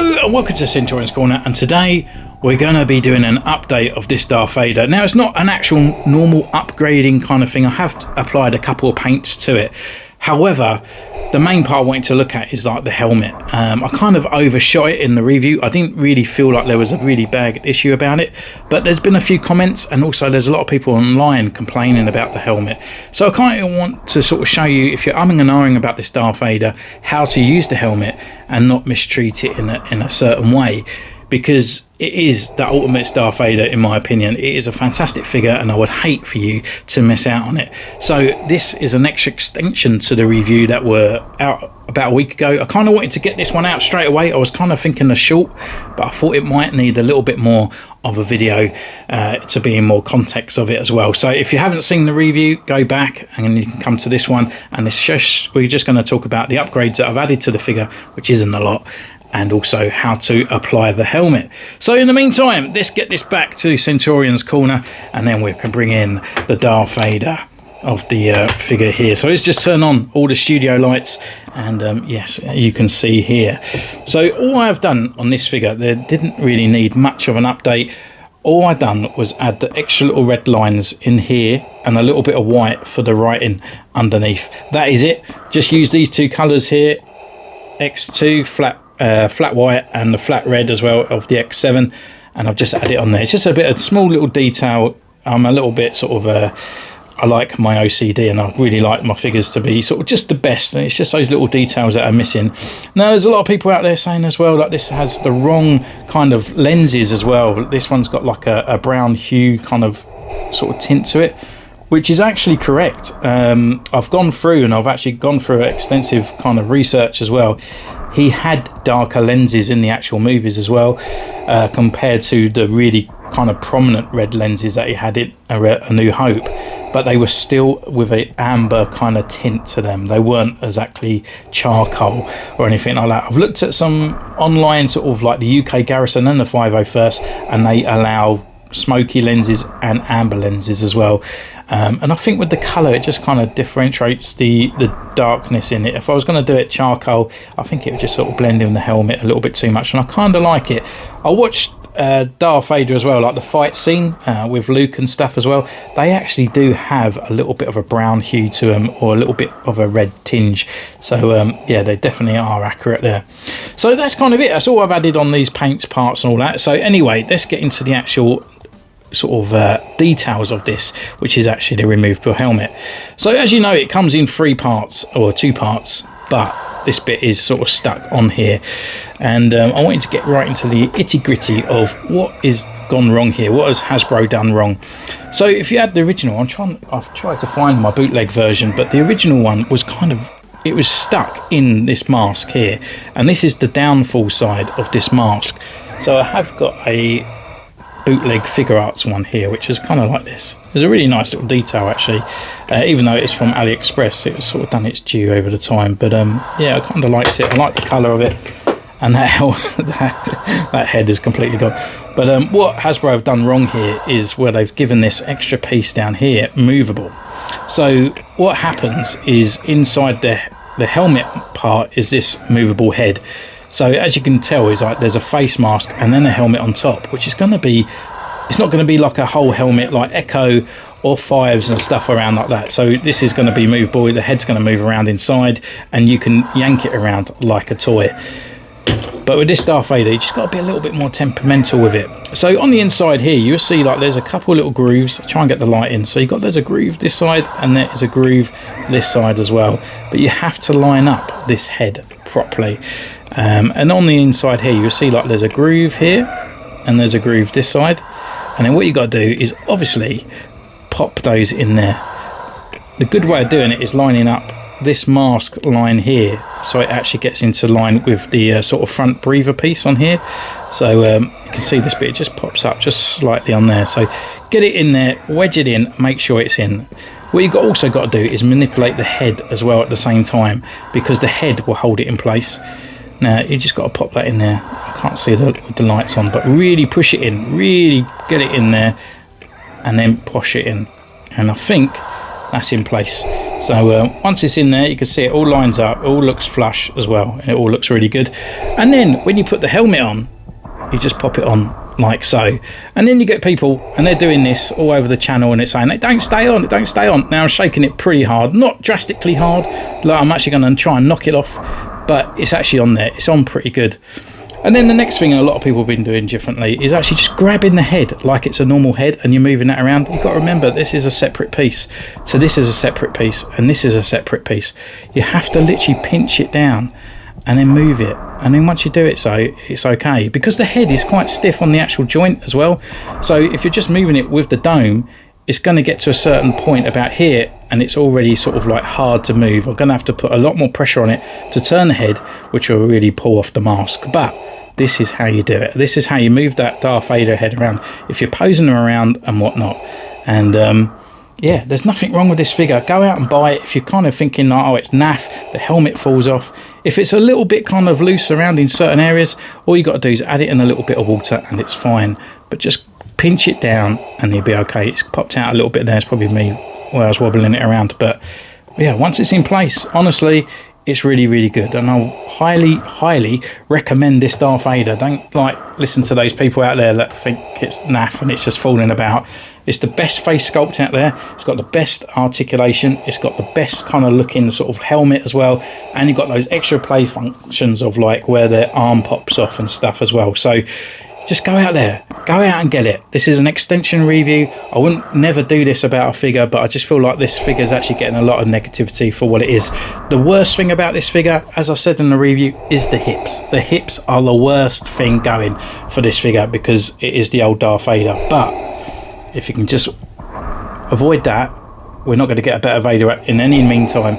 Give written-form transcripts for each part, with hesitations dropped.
Hello and welcome to Centurion's Corner, and today we're going to be doing an update of this Darth Vader. Now, it's not an actual normal upgrading kind of thing. I have applied a couple of paints to it. However, the main part I wanted to look at is like the helmet. I kind of overshot it in the review. I didn't really feel like there was a really bad issue about it, but there's been a few comments, and also there's a lot of people online complaining about the helmet. So I kind of want to sort of show you, if you're umming and ahhing about this Darth Vader, how to use the helmet and not mistreat it in a certain way, because it is the ultimate Darth Vader in my opinion. It is a fantastic figure and I would hate for you to miss out on it. So this is an extra extension to the review that were out about a week ago. I kind of wanted to get this one out straight away. I was kind of thinking a short, but I thought it might need a little bit more of a video to be in more context of it as well. So if you haven't seen the review, go back and you can come to this one, and we're just going to talk about the upgrades that I've added to the figure, which isn't a lot, and also how to apply the helmet. So in the meantime, let's get this back to Centurion's Corner, and then we can bring in the Darth Vader of the figure here. So let's just turn on all the studio lights, and yes, you can see here. So all I've done on this figure, there didn't really need much of an update. All I done was add the extra little red lines in here and a little bit of white for the writing underneath. That is it. Just use these two colors here, X2 flat white and the flat red as well of the X7, and I've just added it on there. It's just a bit of small little detail. I'm a little bit sort of I like my OCD, and I really like my figures to be sort of just the best, and it's just those little details that are missing. Now there's a lot of people out there saying as well that this has the wrong kind of lenses as well. This one's got like a brown hue kind of sort of tint to it, which is actually correct. I've gone through, and I've actually gone through extensive kind of research as well. He had darker lenses in the actual movies as well, compared to the really kind of prominent red lenses that he had in A New Hope, but they were still with an amber kind of tint to them. They weren't exactly charcoal or anything like that. I've looked at some online sort of like the UK Garrison and the 501st, and they allow smoky lenses and amber lenses as well. And I think with the colour, it just kind of differentiates the darkness in it. If I was going to do it charcoal, I think it would just sort of blend in the helmet a little bit too much, and I kind of like it. I watched Darth Vader as well, like the fight scene with Luke and stuff as well. They actually do have a little bit of a brown hue to them, or a little bit of a red tinge. So yeah, they definitely are accurate there. So that's kind of it. That's all I've added on these paints, parts and all that. So anyway, let's get into the actual sort of details of this, which is actually the removable helmet. So as you know, it comes in 3 parts or 2 parts, but this bit is sort of stuck on here, and I wanted to get right into the itty gritty of what is gone wrong here. What has Hasbro done wrong? So if you had the original, I've tried to find my bootleg version, but the original one was it was stuck in this mask here, and this is the downfall side of this mask. So I have got a bootleg figure arts one here, which is kind of like this. There's a really nice little detail actually, even though it's from AliExpress. It's sort of done its due over the time, but yeah, I kind of liked it. I like the colour of it, and that head is completely gone. But what Hasbro have done wrong here is where they've given this extra piece down here movable. So what happens is inside the helmet part is this movable head. So as you can tell, is like there's a face mask and then a helmet on top, which is going to be, it's not going to be like a whole helmet like Echo or Fives and stuff around like that. So this is going to be movable. The head's going to move around inside, and you can yank it around like a toy. But with this Darth Vader, you just got to be a little bit more temperamental with it. So on the inside here, you'll see like there's a couple little grooves. Try and get the light in. So there's a groove this side, and there's a groove this side as well. But you have to line up this head properly. And on the inside here, you'll see like there's a groove here, and there's a groove this side. And then what you got to do is obviously pop those in there. The good way of doing it is lining up this mask line here, so it actually gets into line with the sort of front breather piece on here. So you can see this bit, it just pops up just slightly on there. So get it in there, wedge it in, make sure it's in. What you've also got to do is manipulate the head as well at the same time, because the head will hold it in place. Now you just got to pop that in there. I can't see with the lights on, but really push it in, really get it in there, and then push it in. And I think that's in place. So once it's in there, you can see it all lines up, it all looks flush as well, and it all looks really good. And then when you put the helmet on, you just pop it on like so, and then you get people and they're doing this all over the channel and it's saying, don't stay on, don't stay on. Now I'm shaking it pretty hard, not drastically hard, like I'm actually going to try and knock it off, but it's actually on there, it's on pretty good. And then the next thing a lot of people have been doing differently is actually just grabbing the head like it's a normal head and you're moving that around. You've got to remember, this is a separate piece. So this is a separate piece and this is a separate piece. You have to literally pinch it down and then move it. And then once you do it, so it's okay. Because the head is quite stiff on the actual joint as well. So if you're just moving it with the dome, it's going to get to a certain point about here and it's already sort of like hard to move. I'm going to have to put a lot more pressure on it to turn the head, which will really pull off the mask. But this is how you do it. This is how you move that Darth Vader head around if you're posing them around and whatnot. And yeah, there's nothing wrong with this figure. Go out and buy it if you're kind of thinking like, oh, it's naff, the helmet falls off. If it's a little bit kind of loose around in certain areas, all you got to do is add it in a little bit of water and it's fine. But just pinch it down and you'll be okay. It's popped out a little bit there. It's probably me where I was wobbling it around. But yeah, once it's in place, honestly, it's really, really good. And I'll highly, highly recommend this Darth Vader. Don't like listen to those people out there that think it's naff and it's just falling about. It's the best face sculpt out there. It's got the best articulation. It's got the best kind of looking sort of helmet as well. And you've got those extra play functions of like where their arm pops off and stuff as well. So just go out there, go out and get it. This is an extension review. I wouldn't never do this about a figure, but I just feel like this figure is actually getting a lot of negativity for what it is. The worst thing about this figure, as I said in the review, is the hips. The hips are the worst thing going for this figure because it is the old Darth Vader. But if you can just avoid that, we're not going to get a better Vader in any meantime.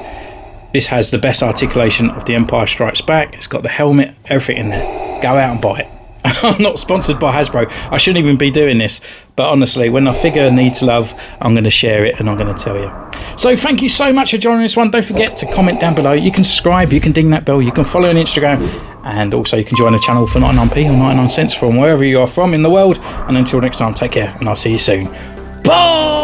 This has the best articulation of the Empire Strikes Back. It's got the helmet, everything in there. Go out and buy it. I'm not sponsored by Hasbro. I shouldn't even be doing this. But honestly, when a figure needs love, I'm going to share it and I'm going to tell you. So thank you so much for joining this one. Don't forget to comment down below. You can subscribe, you can ding that bell, you can follow on Instagram, and also you can join the channel for 99p or 99 cents from wherever you are from in the world. And until next time, take care and I'll see you soon. Bye!